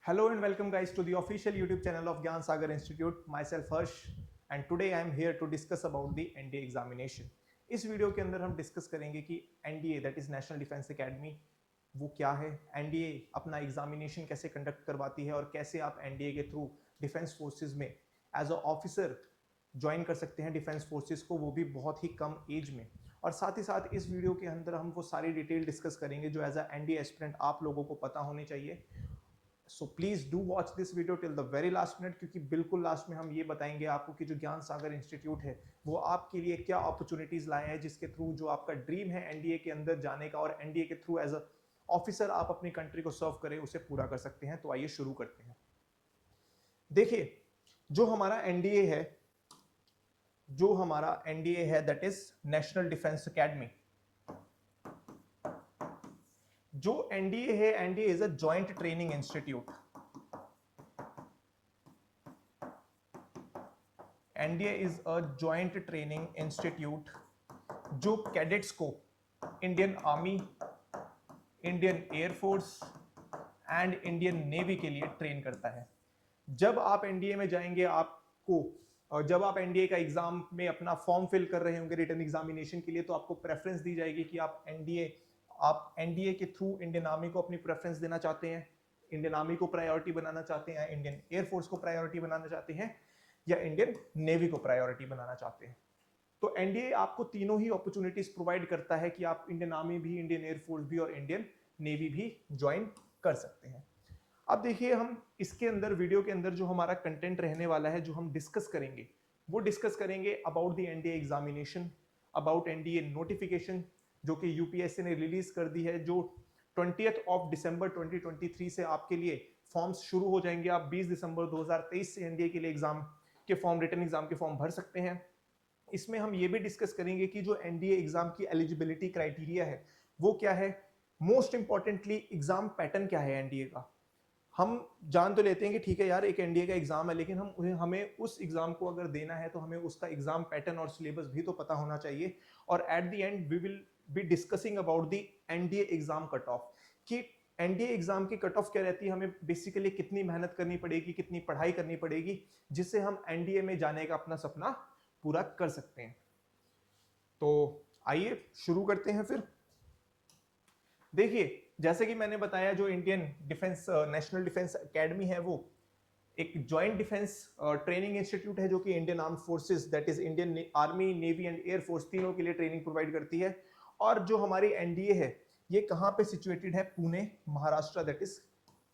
Hello and welcome guys to the official YouTube channel of Gyan Sagar Institute. Myself Harsh and today I am here to discuss about the NDA examination. इस video के अंदर हम discuss करेंगे कि NDA that is national defence academy वो क्या है, NDA अपना एग्जामिनेशन कैसे कंडक्ट करवाती है और कैसे आप NDA के थ्रू डिफेंस फोर्सेस में एज अ ऑफिसर ज्वाइन कर सकते हैं डिफेंस फोर्सेस को, वो भी बहुत ही कम एज में। और साथ ही साथ इस वीडियो के अंदर हम वो सारी डिटेल डिस्कस करेंगे जो एज अ NDA एस्पिरेंट आप लोगों को पता होनी चाहिए। So please do watch this video till the very last minute, क्योंकि बिल्कुल लास्ट में हम ये बताएंगे आपको कि जो ज्ञान सागर इंस्टीट्यूट है वो आपके लिए क्या अपॉर्चुनिटीज लाए हैं, जिसके थ्रू जो आपका ड्रीम है एनडीए के अंदर जाने का और एनडीए के थ्रू एज अ ऑफिसर आप अपनी कंट्री को सर्व करें, उसे पूरा कर सकते हैं। तो आइए शुरू करते हैं। देखिए, जो हमारा एनडीए है that is national defence academy. जो एनडीए है, NDA is a joint training institute. NDA is a joint training institute जो कैडेट्स को Indian army, Indian air force and Indian navy के लिए ट्रेन करता है। जब आप एनडीए में जाएंगे, और जब आप एनडीए का एग्जाम में अपना फॉर्म फिल कर रहे होंगे रिटन एग्जामिनेशन के लिए, तो आपको प्रेफरेंस दी जाएगी कि आप एनडीए के थ्रू इंडियन आर्मी को अपनी प्रेफरेंस देना चाहते हैं, इंडियन आर्मी को प्रायोरिटी बनाना चाहते हैं, इंडियन एयरफोर्स को प्रायोरिटी बनाना चाहते हैं, या इंडियन नेवी को प्रायोरिटी बनाना चाहते हैं। तो एनडीए आपको तीनों ही अपॉर्चुनिटीज प्रोवाइड करता है कि आप इंडियन आर्मी भी, इंडियन एयरफोर्स भी और इंडियन नेवी भी ज्वाइन कर सकते हैं। अब देखिए, हम इसके अंदर वीडियो के अंदर जो हमारा कंटेंट रहने वाला है, जो हम डिस्कस करेंगे, वो डिस्कस करेंगे about the NDA examination, about NDA notification जो कि यूपीएससी ने रिलीज कर दी है, जो 20 दिसंबर 2023 से आपके लिए फॉर्म्स शुरू हो जाएंगे। आप 20 दिसंबर 2023 से एनडीए के लिए एग्जाम के फॉर्म, रिटन एग्जाम के फॉर्म भर सकते हैं। इसमें हम ये भी डिस्कस करेंगे कि जो एनडीए एग्जाम की एलिजिबिलिटी क्राइटेरिया है वो क्या है, मोस्ट इंपॉर्टेंटली एग्जाम पैटर्न क्या है एनडीए का। हम जान तो लेते हैं कि ठीक है यार, एक एनडीए का एग्जाम है, लेकिन हमें उस एग्जाम को अगर देना है तो हमें उसका एग्जाम पैटर्न और सिलेबस भी तो पता होना चाहिए। और at the end we will be discussing about the NDA exam cut off, कि एनडीए एग्जाम की कट ऑफ क्या रहती है, हमें बेसिकली कितनी मेहनत करनी पड़ेगी, कितनी पढ़ाई करनी पड़ेगी, जिससे हम एनडीए में जाने का अपना सपना पूरा कर सकते हैं। तो आइए शुरू करते हैं फिर। देखिए, जैसे कि मैंने बताया, जो Indian defence national defence academy है वो एक जॉइंट डिफेंस ट्रेनिंग इंस्टीट्यूट है जो कि Indian arm forces that is Indian army, navy and air force तीनों के लिए ट्रेनिंग प्रोवाइड करती है। और जो हमारी एनडीए है ये कहाँ पे सिचुएटेड है, पुणे महाराष्ट्र, दैट इज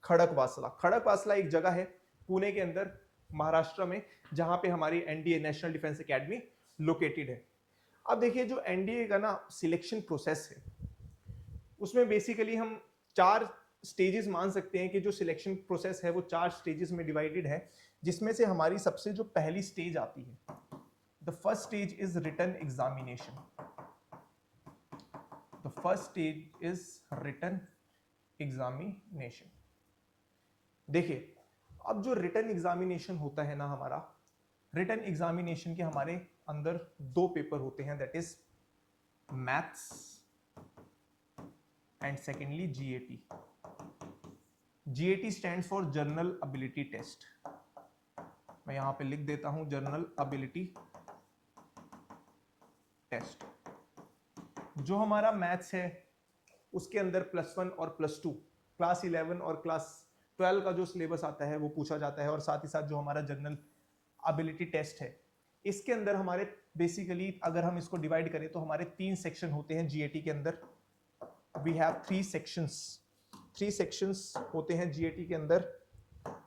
खड़कवासला। खड़कवासला एक जगह है पुणे के अंदर महाराष्ट्र में, जहां पे हमारी NDA national defence academy located है। अब देखिए, जो एनडीए का ना सिलेक्शन प्रोसेस है उसमें बेसिकली हम 4 स्टेजेस मान सकते हैं कि जो सिलेक्शन प्रोसेस है वो 4 स्टेजेस में डिवाइडेड है, जिसमें से हमारी सबसे जो पहली स्टेज आती है, the first stage is written examination. The first stage is written examination. देखिए, अब जो रिटन एग्जामिनेशन होता है ना हमारा, रिटन एग्जामिनेशन के हमारे अंदर 2 पेपर होते हैं, that is maths and secondly GAT. GAT stands for general ability test. मैं यहां पे लिख देता हूं, जर्नल एबिलिटी टेस्ट। जो हमारा मैथ्स है उसके अंदर +1 और +2, क्लास 11 और क्लास 12 का जो सिलेबस आता है वो पूछा जाता है। और साथ ही साथ जो हमारा जर्नल एबिलिटी टेस्ट है, इसके अंदर हमारे बेसिकली अगर हम इसको डिवाइड करें तो हमारे 3 सेक्शन होते हैं जीएटी के अंदर। वी हैव 3 सेक्शंस होते हैं जीएटी के अंदर,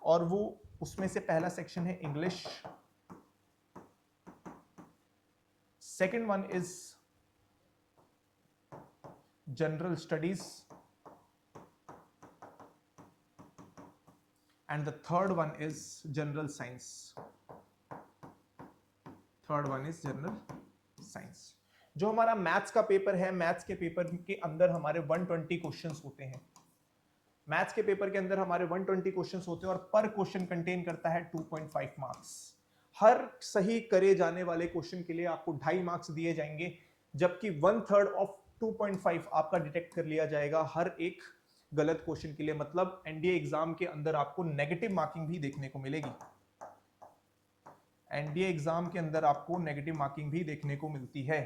और वो उसमें से पहला सेक्शन है English, second one is general studies and the third one is general science. जो हमारा मैथ्स का पेपर है, मैथ्स के पेपर के अंदर हमारे 120 क्वेश्चंस होते हैं। मैथ्स के पेपर के अंदर हमारे 120 क्वेश्चंस होते हैं और पर क्वेश्चन कंटेन करता है 2.5 मार्क्स। हर सही करे जाने वाले क्वेश्चन के लिए आपको 2.5 मार्क्स दिए जाएंगे, जबकि 1/3 ऑफ 2.5 आपका डिटेक्ट कर लिया जाएगा हर एक गलत क्वेश्चन के लिए, मतलब एनडीए एग्जाम के अंदर आपको नेगेटिव मार्किंग भी देखने को मिलेगी। एनडीए एग्जाम के अंदर आपको नेगेटिव मार्किंग भी देखने को मिलती है।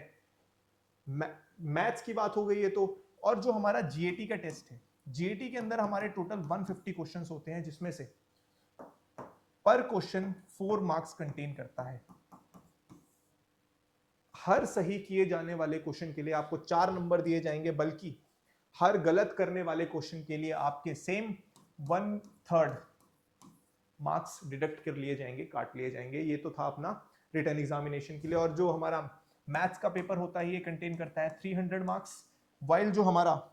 मैथ्स की बात हो गई है तो, और जो हमारा जीएटी का टेस्ट है, जीएटी के अंदर हमारे टोटल 150 क्वेश्चंस होते हैं, जिसमें से पर क्वेश्चन 4 मार्क्स कंटेन करता है। हर सही किए जाने वाले क्वेश्चन के लिए आपको 4 नंबर दिए जाएंगे, बल्कि हर गलत करने वाले क्वेश्चन के लिए आपके सेम 1/3 मार्क्स डिडक्ट कर लिए जाएंगे, काट लिए जाएंगे। ये तो था अपना रिटन एग्जामिनेशन के लिए। और जो हमारा मैथ्स का पेपर होता है ये कंटेन करता है 300 मार्क्स, वाइल जो हमारा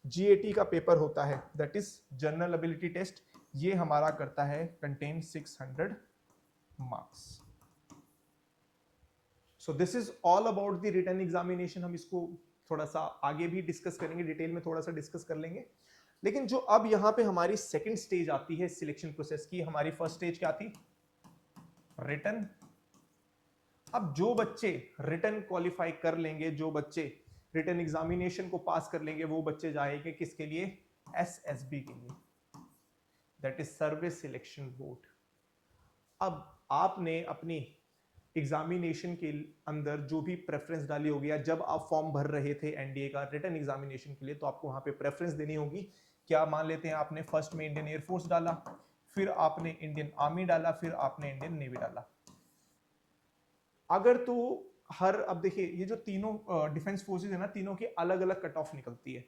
जीएटी का पेपर होता है that is general ability test, ये हमारा करता है contain 600 marks. So this is all about the written examination. हम इसको थोड़ा सा आगे भी डिस्कस करेंगे, डिटेल में थोड़ा सा डिस्कस कर लेंगे। लेकिन जो अब यहां पे हमारी सेकंड स्टेज आती है सिलेक्शन प्रोसेस की, हमारी फर्स्ट स्टेज क्या थी? रिटन। अब जो बच्चे रिटन क्वालिफाई कर लेंगे, जो बच्चे रिटन एग्जामिनेशन को पास कर लेंगे, वो बच्चे जाएंगे किसके लिए? एसएसबी के लिए, that is service selection board. अब आपने अपनी एग्जामिनेशन के अंदर जो भी प्रेफरेंस डाली होगी, या जब आप फॉर्म भर रहे थे एनडीए का रिटन एग्जामिनेशन के लिए, तो आपको वहां पे प्रेफरेंस देनी होगी। क्या मान लेते हैं आपने फर्स्ट में इंडियन एयरफोर्स डाला, फिर आपने इंडियन आर्मी डाला, फिर आपने इंडियन नेवी डाला। अगर तो हर, अब देखिए ये जो तीनों डिफेंस फोर्सेस है ना, तीनों की अलग अलग कट ऑफ निकलती है।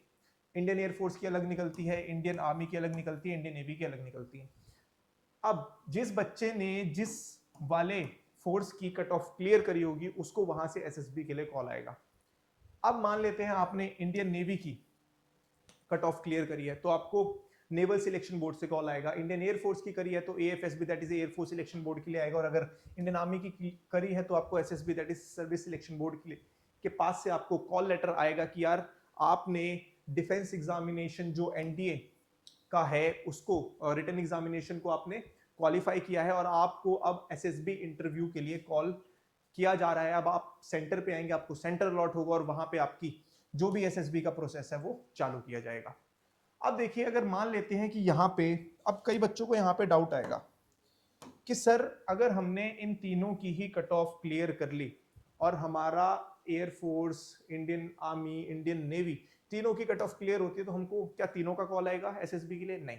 इंडियन एयरफोर्स की अलग निकलती है, इंडियन आर्मी की अलग निकलती है, इंडियन नेवी की अलग निकलती है। अब जिस बच्चे ने जिस वाले फोर्स की कट ऑफ क्लियर करी होगी, उसको वहां से एसएसबी के लिए कॉल आएगा। अब मान लेते हैं आपने इंडियन नेवी की कट ऑफ क्लियर करी है, तो आपको नेवल सिलेक्शन बोर्ड से कॉल आएगा। इंडियन एयरफोर्स की करी है तो AFSB that is air force selection board के लिए आएगा। और अगर इंडियन आर्मी की करी है तो आपको SSB that is service selection board के पास से आपको कॉल लेटर आएगा कि यार आपने डिफेंस एग्जामिनेशन जो एनडीए का है उसको, रिटन एग्जामिनेशन को आपने क्वालिफाई किया है और आपको अब एसएसबी इंटरव्यू के लिए कॉल किया जा रहा है। अब आप सेंटर पे आएंगे, आपको सेंटर अलॉट होगा और वहां पे आपकी जो भी एसएसबी का प्रोसेस है वो चालू किया जाएगा। अब देखिए, अगर मान लेते हैं कि यहाँ पे, अब कई बच्चों को यहाँ पे डाउट आएगा कि सर अगर हमने इन तीनों की ही कट ऑफ क्लियर कर ली और हमारा air force, Indian army, Indian navy तीनों की कट ऑफ क्लियर होती है, तो हमको क्या तीनों का कॉल आएगा एसएसबी के लिए? नहीं।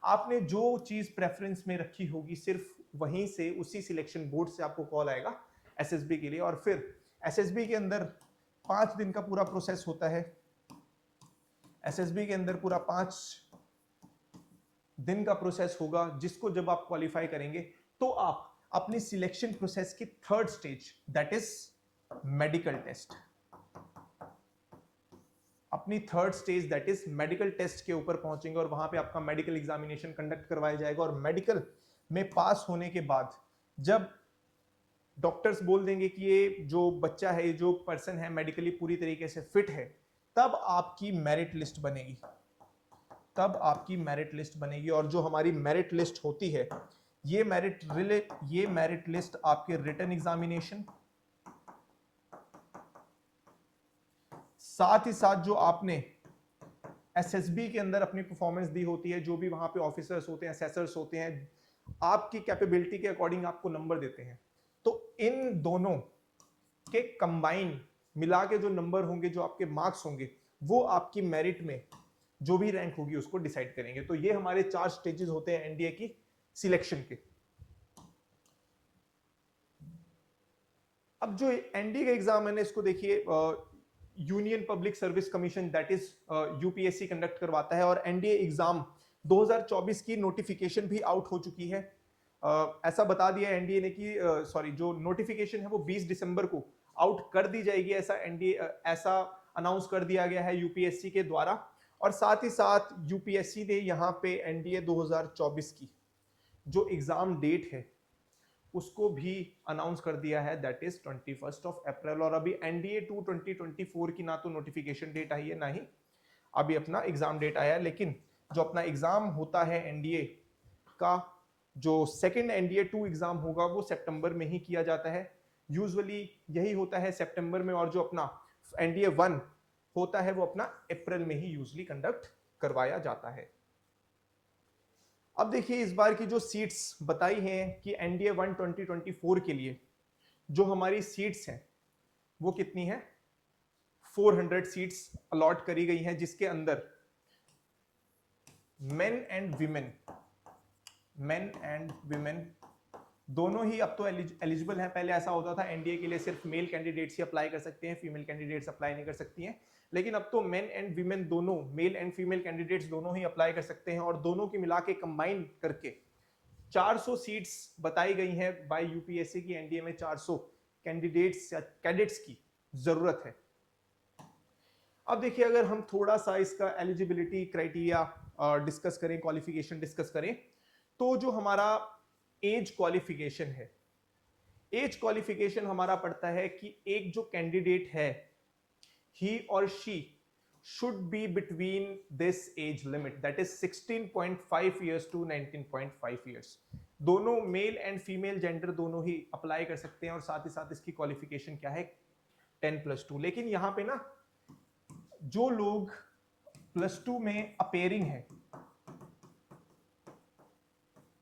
आपने जो चीज प्रेफरेंस में रखी होगी, सिर्फ वहीं से, उसी सिलेक्शन बोर्ड से आपको कॉल आएगा एसएसबी के लिए। और फिर एसएसबी के अंदर 5 दिन का पूरा प्रोसेस होता है। एसएसबी के अंदर पूरा 5 दिन का प्रोसेस होगा, जिसको जब आप क्वालिफाई करेंगे तो आप अपनी सिलेक्शन प्रोसेस की third stage that is medical test, अपनी third stage that is medical test के ऊपर पहुंचेंगे और वहां पे आपका मेडिकल एग्जामिनेशन कंडक्ट करवाया जाएगा। और मेडिकल में पास होने के बाद जब डॉक्टर्स बोल देंगे कि ये जो बच्चा है, ये जो पर्सन है मेडिकली पूरी तरीके से फिट है, तब आपकी मेरिट लिस्ट बनेगी। तब आपकी मेरिट लिस्ट बनेगी। और जो हमारी मेरिट लिस्ट होती है, ये मेरिट लिस्ट आपके रिटन एग्जामिनेशन, साथ ही साथ जो आपने एसएसबी के अंदर अपनी परफॉर्मेंस दी होती है, जो भी वहां पे ऑफिसर्स होते हैं, असेसर्स होते हैं, आपकी कैपेबिलिटी के अकॉर्डिंग आपको नंबर देते हैं। तो इन दोनों के कंबाइन मिला के जो नंबर होंगे, जो आपके मार्क्स होंगे, वो आपकी मेरिट में जो भी रैंक होगी उसको डिसाइड करेंगे। तो ये हमारे 4 स्टेजेस होते हैं एनडीए की सिलेक्शन के। अब जो एनडीए का एग्जाम है, इसको देखिए, union public service commission that is UPSC conduct करवाता है। और एनडीए एग्जाम 2024 की नोटिफिकेशन भी आउट हो चुकी है। ऐसा बता दिया एनडीए ने कि जो नोटिफिकेशन है वो 20 दिसंबर को आउट कर दी जाएगी, ऐसा एनडीए ऐसा अनाउंस कर दिया गया है यूपीएससी के द्वारा। और साथ ही साथ यूपीएससी ने यहाँ पे एनडीए 2024 की जो एग्जाम डेट है उसको भी अनाउंस कर दिया है, दैट इज 21 अप्रैल। और अभी एनडीए 2 2024 की ना तो नोटिफिकेशन डेट आई है, ना ही अभी अपना एग्जाम डेट आया है। लेकिन जो अपना एग्जाम होता है एनडीए का, जो सेकंड एनडीए 2 एग्जाम होगा वो सितंबर में ही किया जाता है। यूजुअली यही होता है सितंबर में। और जो अपना एनडीए 1 होता है वो अपना अप्रैल में ही यूजुअली कंडक्ट करवाया जाता है। अब देखिए इस बार की जो सीट्स बताई हैं कि एनडीए 1 2024 के लिए जो हमारी सीट्स हैं वो कितनी है, 400 सीट्स अलॉट करी गई हैं, जिसके अंदर मेन एंड विमेन दोनों ही अब तो एलिजिबल हैं। पहले ऐसा होता था एनडीए के लिए सिर्फ मेल कैंडिडेट्स ही अप्लाई कर सकते हैं, फीमेल कैंडिडेट्स अप्लाई नहीं कर सकती हैं, लेकिन अब तो मेन एंड वीमेन दोनों, मेल एंड फीमेल कैंडिडेट्स दोनों ही अप्लाई कर सकते हैं, और दोनों की मिला के कंबाइन करके 400 सीट्स बताई गई हैं बाय यूपीएससी की। एनडीए में 400 कैंडिडेट्स या कैडेट्स की जरूरत है। अब देखिए अगर हम थोड़ा सा इसका एलिजिबिलिटी क्राइटेरिया डिस्कस करें, क्वालिफिकेशन डिस्कस करें, तो जो हमारा एज क्वालिफिकेशन है, एज क्वालिफिकेशन हमारा पड़ता है कि एक जो कैंडिडेट है ही और she should be between this age limit, that is 16.5 years to 19.5 years। दोनों मेल एंड फीमेल जेंडर दोनों ही अप्लाई कर सकते हैं, और साथ ही साथ इसकी क्वालिफिकेशन क्या है, 10+2। लेकिन यहां पे ना जो लोग +2 में अपेयरिंग है,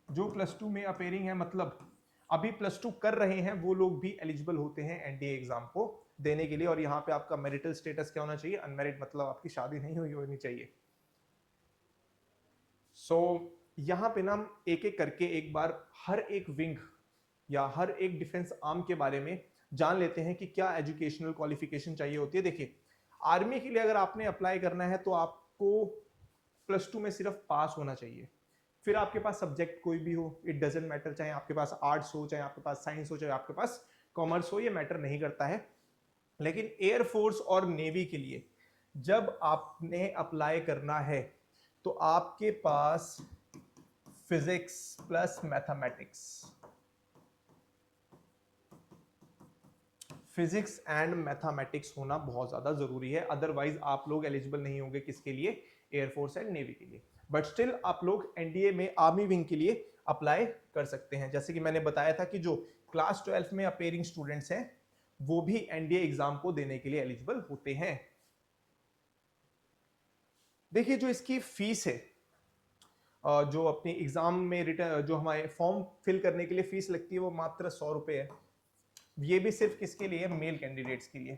जो +2 में अपेयरिंग है मतलब अभी +2 कर रहे हैं, वो लोग भी एलिजिबल होते हैं एनडीए एग्जाम को देने के लिए। और यहाँ पे आपका मैरिटल स्टेटस क्या होना चाहिए, अनमैरिड, मतलब आपकी शादी नहीं हुई होनी चाहिए। सो यहाँ पे ना हम एक एक करके एक बार हर एक विंग या हर एक डिफेंस आर्म के बारे में जान लेते हैं कि क्या एजुकेशनल क्वालिफिकेशन चाहिए होती है। देखिए आर्मी के लिए अगर आपने अप्लाई करना है तो आपको +2 में सिर्फ पास होना चाहिए, फिर आपके पास सब्जेक्ट कोई भी हो, इट डजेंट मैटर, चाहे आपके पास आर्ट्स हो, चाहे आपके पास साइंस हो, चाहे आपके पास कॉमर्स हो, ये मैटर नहीं करता है। लेकिन एयरफोर्स और नेवी के लिए जब आपने अप्लाई करना है तो आपके पास physics plus mathematics, physics and mathematics होना बहुत ज्यादा जरूरी है, अदरवाइज आप लोग एलिजिबल नहीं होंगे किसके लिए, एयरफोर्स एंड नेवी के लिए। बट स्टिल आप लोग एनडीए में आर्मी विंग के लिए अप्लाई कर सकते हैं। जैसे कि मैंने बताया था कि जो क्लास 12 में अपेयरिंग स्टूडेंट्स हैं वो भी एनडीए एग्जाम को देने के लिए एलिजिबल होते हैं। देखिए जो इसकी फीस है, जो अपनी एग्जाम में रिटर्न, जो हमारे फॉर्म फिल करने के लिए फीस लगती है, वो मात्र 100 रुपए है। ये भी सिर्फ किसके लिए, मेल कैंडिडेट्स के लिए।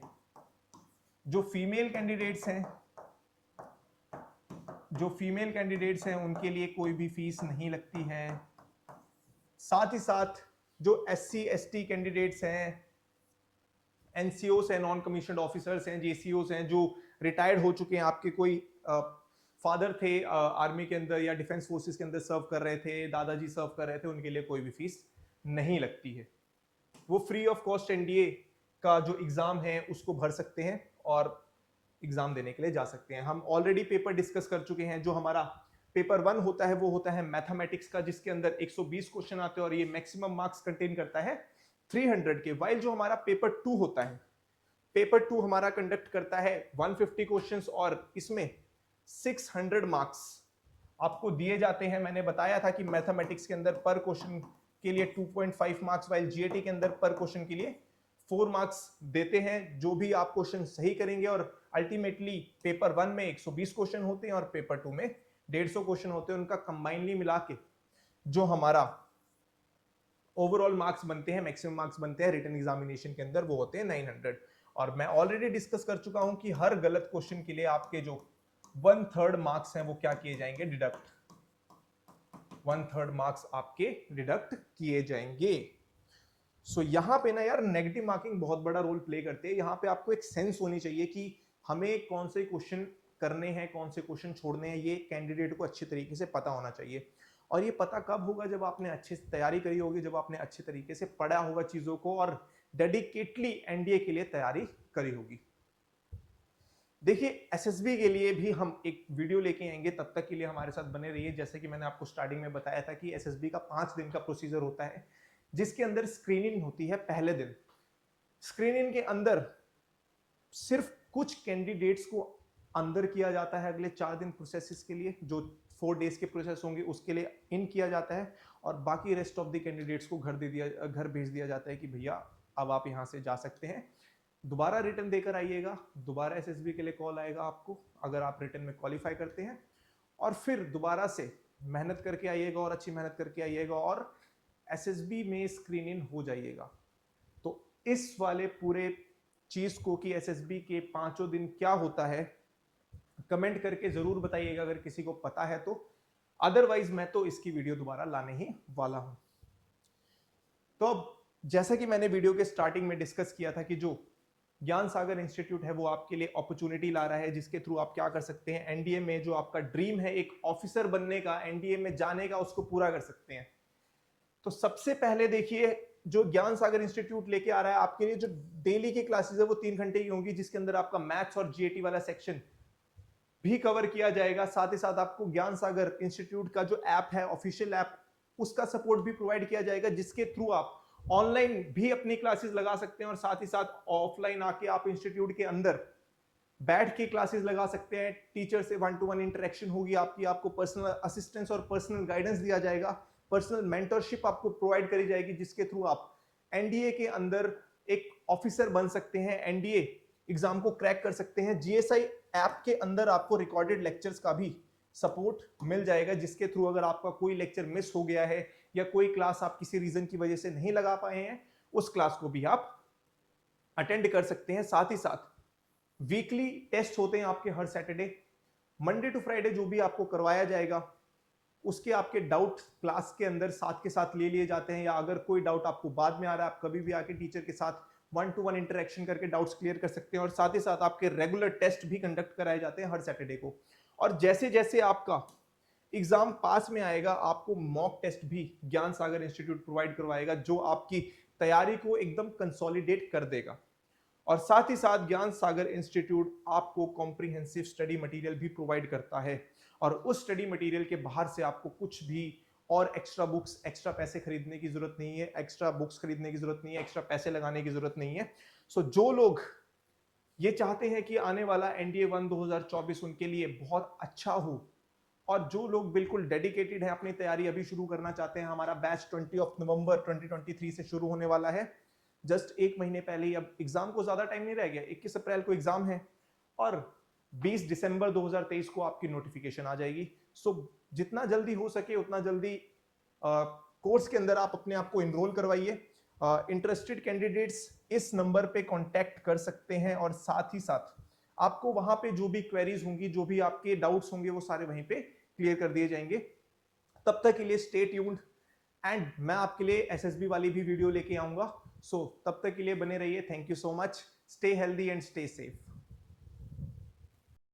जो फीमेल कैंडिडेट्स हैं, जो फीमेल कैंडिडेट्स हैं उनके लिए कोई भी फीस नहीं लगती है। साथ ही साथ जो SC ST कैंडिडेट्स हैं, एनसीओस हैं, नॉन कमीशनड ऑफिसर्स हैं, जेसीओस हैं, जो रिटायर्ड हो चुके हैं, आपके कोई फादर थे आर्मी के अंदर या डिफेंस फोर्सेस के अंदर सर्व कर रहे थे, दादाजी सर्व कर रहे थे, उनके लिए कोई भी फीस नहीं लगती है। वो फ्री ऑफ कॉस्ट एनडीए का जो एग्जाम है उसको भर सकते हैं और एग्जाम देने के लिए जा सकते हैं। हम ऑलरेडी पेपर डिस्कस कर चुके हैं। जो हमारा पेपर 1 होता है वो होता है मैथमेटिक्स का, जिसके अंदर 120 क्वेश्चन आते हैं और ये मैक्सिमम मार्क्स कंटेन करता है 300 के। वाइल जो हमारा पेपर 2 होता है, पेपर 2 हमारा कंडक्ट करता है 150 क्वेश्चंस और इसमें 600 मार्क्स आपको दिए जाते हैं। मैंने बताया था कि मैथमेटिक्स के अंदर पर क्वेश्चन के लिए 2.5 मार्क्स, वाइल जीएटी के अंदर पर क्वेश्चन के लिए 4 मार्क्स देते हैं। जो भी आप क्वेश्चन सही करेंगे, और अल्टीमेटली पेपर 1 में 120 क्वेश्चन होते हैं और पेपर 2 में 150 क्वेश्चन होते हैं, उनका कंबाइनली मिला के जो हमारा ओवरऑल मार्क्स बनते हैं, मैक्सिमम मार्क्स बनते हैं रिटन एग्जामिनेशन के अंदर, वो होते हैं 900। और मैं ऑलरेडी डिस्कस कर चुका हूं कि हर गलत क्वेश्चन के लिए आपके जो 1/3 मार्क्स हैं वो क्या किए जाएंगे, डिडक्ट। 1/3 मार्क्स आपके डिडक्ट किए जाएंगे। सो यहाँ पे ना यार नेगेटिव मार्किंग बहुत बड़ा रोल प्ले करते हैं। यहाँ पे आपको एक सेंस होनी चाहिए कि हमें कौन से क्वेश्चन करने हैं, कौन से क्वेश्चन छोड़ने हैं, ये कैंडिडेट को अच्छे तरीके से पता होना चाहिए। और ये पता कब होगा, जब आपने अच्छे से तैयारी करी होगी, जब आपने अच्छे तरीके से पढ़ा होगा चीजों को और डेडिकेटली एनडीए के लिए तैयारी करी होगी। देखिए एसएसबी के लिए भी हम एक वीडियो लेके आएंगे, तब तक के लिए हमारे साथ बने रहिए। जैसे कि मैंने आपको स्टार्टिंग में बताया था कि एसएसबी का 5 दिन का प्रोसीजर होता है, जिसके अंदर स्क्रीनिंग होती है पहले दिन। स्क्रीनिंग के अंदर सिर्फ कुछ कैंडिडेट्स को अंदर किया जाता है अगले 4 दिन प्रोसेसेस के लिए, जो 4 डेज के प्रोसेस होंगे उसके लिए इन किया जाता है, और बाकी रेस्ट ऑफ द कैंडिडेट्स को घर भेज दिया जाता है कि भैया अब आप यहां से जा सकते हैं। दोबारा रिटर्न देकर आइएगा, दोबारा एसएसबी के लिए कॉल आएगा आपको अगर आप रिटर्न में क्वालिफाई करते हैं, और फिर दोबारा से मेहनत करके आइएगा और अच्छी मेहनत करके आइएगा और एसएसबी में स्क्रीन इन हो जाइएगा। तो इस वाले पूरे चीज को कि एसएसबी के 5 दिन क्या होता है, कमेंट करके जरूर बताइएगा अगर किसी को पता है तो। अदरवाइज मैं तो इसकी वीडियो दोबारा लाने ही वाला हूं। तो अब जैसा कि मैंने वीडियो के स्टार्टिंग में डिस्कस किया था कि जो ज्ञान सागर इंस्टीट्यूट है वो आपके लिए अपॉर्चुनिटी ला रहा है, जिसके थ्रू आप क्या कर सकते हैं, एनडीए में जो आपका ड्रीम है एक ऑफिसर बनने का, एनडीए में जाने का, उसको पूरा कर सकते हैं। तो सबसे पहले देखिए, जो ज्ञान सागर इंस्टीट्यूट लेके आ रहा है आपके लिए जो डेली की क्लासेस है वो 3 घंटे की होंगी, जिसके अंदर आपका मैथ्स और जीएटी वाला सेक्शन भी कवर किया जाएगा। साथ ही साथ आपको ज्ञान सागर इंस्टीट्यूट का जो ऐप है, ऑफिशियल ऐप, उसका सपोर्ट भी प्रोवाइड किया जाएगा, जिसके थ्रू आप ऑनलाइन भी अपनी क्लासेस लगा सकते हैं और साथ ही साथ ऑफलाइन आके आप इंस्टीट्यूट के अंदर बैठ के क्लासेस लगा सकते हैं। टीचर से 1-to-1 इंटरेक्शन होगी आपकी, आपको पर्सनल असिस्टेंस और पर्सनल गाइडेंस दिया जाएगा, पर्सनल मेंटरशिप आपको प्रोवाइड करी जाएगी, जिसके थ्रू आप एनडीए के अंदर एक ऑफिसर बन सकते हैं, एनडीए एग्जाम को क्रैक कर सकते हैं। जीएसआई ऐप के अंदर आपको रिकॉर्डेड लेक्चर्स का भी सपोर्ट मिल जाएगा, जिसके थ्रू अगर आपका कोई लेक्चर मिस हो गया है या कोई क्लास आप किसी रीजन की वजह से नहीं लगा पाए हैं, उस क्लास को भी आप अटेंड कर सकते हैं। साथ ही साथ वीकली टेस्ट होते हैं आपके हर सैटरडे, मंडे टू फ्राइडे जो भी आपको करवाया जाएगा उसके आपके डाउट क्लास के अंदर साथ के साथ ले लिए जाते हैं, या अगर कोई डाउट आपको बाद में आ रहा है आप कभी भी आके टीचर के साथ 1-to-1 इंटरेक्शन करके डाउट्स क्लियर कर सकते हैं। और साथ ही साथ आपके रेगुलर टेस्ट भी कंडक्ट कराए जाते हैं हर सैटरडे को। और जैसे जैसे आपका एग्जाम पास में आएगा आपको मॉक टेस्ट भी ज्ञान सागर इंस्टीट्यूट प्रोवाइड करवाएगा, जो आपकी तैयारी को एकदम कंसोलिडेट कर देगा। और साथ ही साथ ज्ञान सागर इंस्टीट्यूट आपको कॉम्प्रिहेंसिव स्टडी मटेरियल भी प्रोवाइड करता है, और उस स्टडी मटेरियल के बाहर से आपको कुछ भी और एक्स्ट्रा बुक्स, एक्स्ट्रा पैसे खरीदने की जरूरत नहीं है, एक्स्ट्रा बुक्स खरीदने की जरूरत नहीं है, एक्स्ट्रा पैसे लगाने की जरूरत नहीं है। सो जो लोग ये चाहते हैं कि आने वाला एनडीए 1 2024 उनके लिए बहुत अच्छा हो, और जो लोग बिल्कुल डेडिकेटेड हैं, अपनी तैयारी अभी शुरू करना चाहते हैं, हमारा बैच 20 नवंबर 2023 से शुरू होने वाला है। जस्ट 1 महीने पहले ही, अब एग्जाम को ज्यादा टाइम नहीं रह गया, 21 अप्रैल को एग्जाम है और 20 दिसंबर 2023 को आपकी नोटिफिकेशन आ जाएगी। सो जितना जल्दी हो सके उतना जल्दी कोर्स के अंदर आप अपने आप को इनरोल करवाइए। इंटरेस्टेड कैंडिडेट्स इस नंबर पे कांटेक्ट कर सकते हैं, और साथ ही साथ आपको वहां पे जो भी क्वेरीज होंगी, जो भी आपके डाउट्स होंगे, वो सारे वहीं पे क्लियर कर दिए जाएंगे। तब तक के लिए स्टे ट्यून्ड, एंड मैं आपके लिए एसएसबी वाली भी वीडियो लेके आऊंगा। सो तब तक के लिए बने रहिए। Thank you so much. Stay healthy and stay safe.